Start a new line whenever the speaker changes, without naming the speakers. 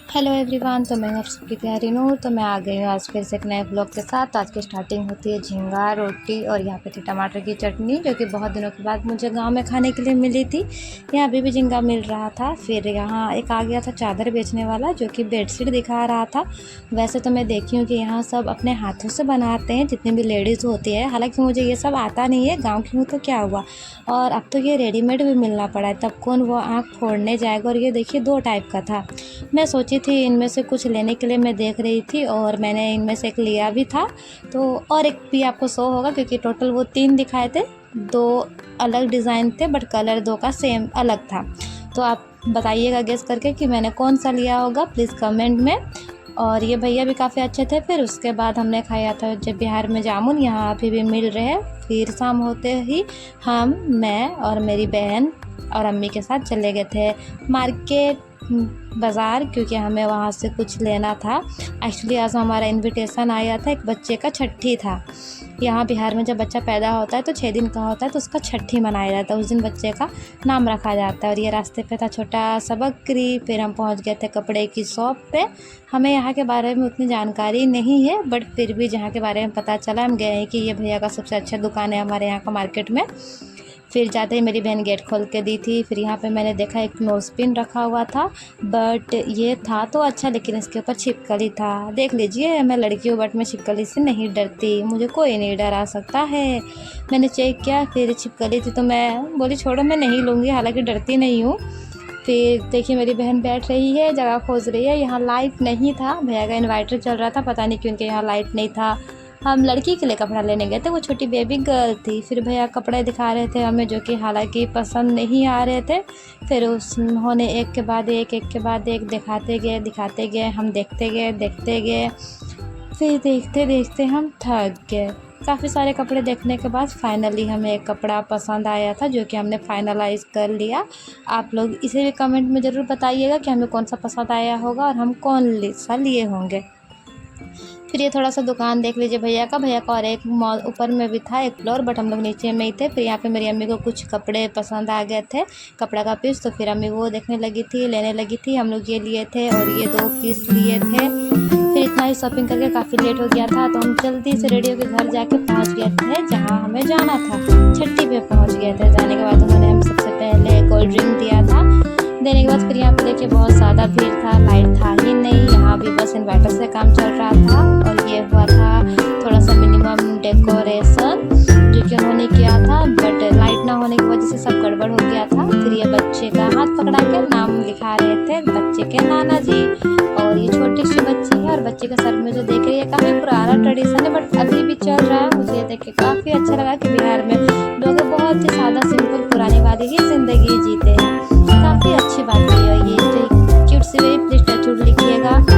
Hello everyone, तो मैं आप सबकी तैयारी हूँ। तो मैं आ गई हूँ आज फिर से एक नए ब्लॉग के साथ। आज की स्टार्टिंग होती है झींगा रोटी और यहाँ पे थी टमाटर की चटनी, जो कि बहुत दिनों के बाद मुझे गांव में खाने के लिए मिली थी। यहाँ अभी भी झींगा मिल रहा था। फिर यहाँ एक आ गया था चादर बेचने वाला, जो कि बेडशीट दिखा रहा था। वैसे तो मैं देखी हूँ कि यहाँ सब अपने हाथों से बनाते हैं, जितनी भी लेडीज़ होती है। हालाँकि मुझे ये सब आता नहीं है, गाँव की हूँ तो क्या हुआ। और अब तो ये रेडीमेड भी मिलना पड़ा है, तब कौन वो आँख फोड़ने जाएगा। और ये देखिए 2 टाइप का था। मैं सोची थी इनमें से कुछ लेने के लिए, मैं देख रही थी और मैंने इनमें से एक लिया भी था। तो और एक भी आपको शो होगा, क्योंकि टोटल वो 3 दिखाए थे। 2 अलग डिज़ाइन थे, बट कलर 2 का सेम अलग था। तो आप बताइएगा गेस करके कि मैंने कौन सा लिया होगा, प्लीज़ कमेंट में। और ये भैया भी काफ़ी अच्छे थे। फिर उसके बाद हमने खाया था जब बिहार में जामुन, यहाँ अभी भी मिल रहे हैं। फिर शाम होते ही मैं और मेरी बहन और अम्मी के साथ चले गए थे मार्केट, बाज़ार, क्योंकि हमें वहाँ से कुछ लेना था। एक्चुअली आज हमारा इनविटेशन आया था, एक बच्चे का छठी था। यहाँ बिहार में जब बच्चा पैदा होता है तो 6 दिन का होता है, तो उसका छठी मनाया जाता है। उस दिन बच्चे का नाम रखा जाता है। और ये रास्ते पे था छोटा सा बकरी। फिर हम पहुँच गए थे कपड़े की शॉप पे। हमें यहाँ के बारे में उतनी जानकारी नहीं है, बट फिर भी जहाँ के बारे में पता चला, हम गए हैं कि ये भैया का सबसे अच्छा दुकान है हमारे यहाँ का मार्केट में। फिर जाते ही मेरी बहन गेट खोल के दी थी। फिर यहाँ पे मैंने देखा एक नोज़पिन रखा हुआ था, बट ये था तो अच्छा, लेकिन इसके ऊपर छिपकली था। देख लीजिए, मैं लड़की हूँ बट मैं छिपकली से नहीं डरती, मुझे कोई नहीं डरा सकता है। मैंने चेक किया, फिर छिपकली थी तो मैं बोली छोड़ो, मैं नहीं लूँगी, हालांकि डरती नहीं हूँ। फिर देखिए मेरी बहन बैठ रही है, जगह खोज रही है। यहाँ लाइट नहीं था, भैया का इन्वर्टर चल रहा था, पता नहीं क्यों उनके यहाँ लाइट नहीं था। हम लड़की के लिए कपड़ा लेने गए थे, वो छोटी बेबी गर्ल थी। फिर भैया कपड़े दिखा रहे थे हमें, जो कि हालांकि पसंद नहीं आ रहे थे। फिर उन्होंने एक के बाद एक दिखाते गए, हम देखते गए। फिर देखते देखते हम थक गए। काफ़ी सारे कपड़े देखने के बाद फाइनली हमें एक कपड़ा पसंद आया था, जो कि हमने फाइनलाइज़ कर लिया। आप लोग इसे भी कमेंट में ज़रूर बताइएगा कि हमें कौन सा पसंद आया होगा और हम कौन सा लिए होंगे। फिर ये थोड़ा सा दुकान देख लीजिए भैया का और एक मॉल ऊपर में भी था, एक फ्लोर, बट हम लोग नीचे में ही थे। फिर यहाँ पे मेरी अम्मी को कुछ कपड़े पसंद आ गए थे, कपड़ा का पीस, तो फिर अम्मी वो देखने लगी थी, लेने लगी थी। हम लोग ये लिए थे और ये 2 पीस लिए थे। फिर इतना ही शॉपिंग करके काफ़ी लेट हो गया था, तो हम जल्दी से रेडी होकर घर जाके पहुँच गए थे जहाँ हमें जाना था। छठी पे पहुँच गए थे। जाने के बाद उन्होंने हम सबसे पहले कोल्ड ड्रिंक दिया था। देने के बाद फिर यहाँ पे देखिए बहुत ज़्यादा भीड़ था, लाइट था ही नहीं। यहाँ भी बस इन्वर्टर से काम चल रहा था। और ये हुआ था थोड़ा सा मिनिमम डेकोरेशन, जो कि उन्होंने किया था, बट लाइट ना होने की वजह से सब गड़बड़ हो गया था। फिर ये बच्चे का हाथ पकड़ा के नाम लिखा रहे थे, बच्चे के नाना जी। और ये छोटी सी बच्ची है, और बच्चे के सर में जो देख रही है, काफ़ी पुराना ट्रेडिशन है, बट अभी भी चल रहा है। मुझे देख के काफ़ी अच्छा लगा कि बिहार में लोग बहुत ही सादा सिंपल पुराने वाली ही ज़िंदगी जीते हैं। काफ़ी अच्छी बात है ये। जो क्यूट सी प्लीज़ टच लिखिएगा।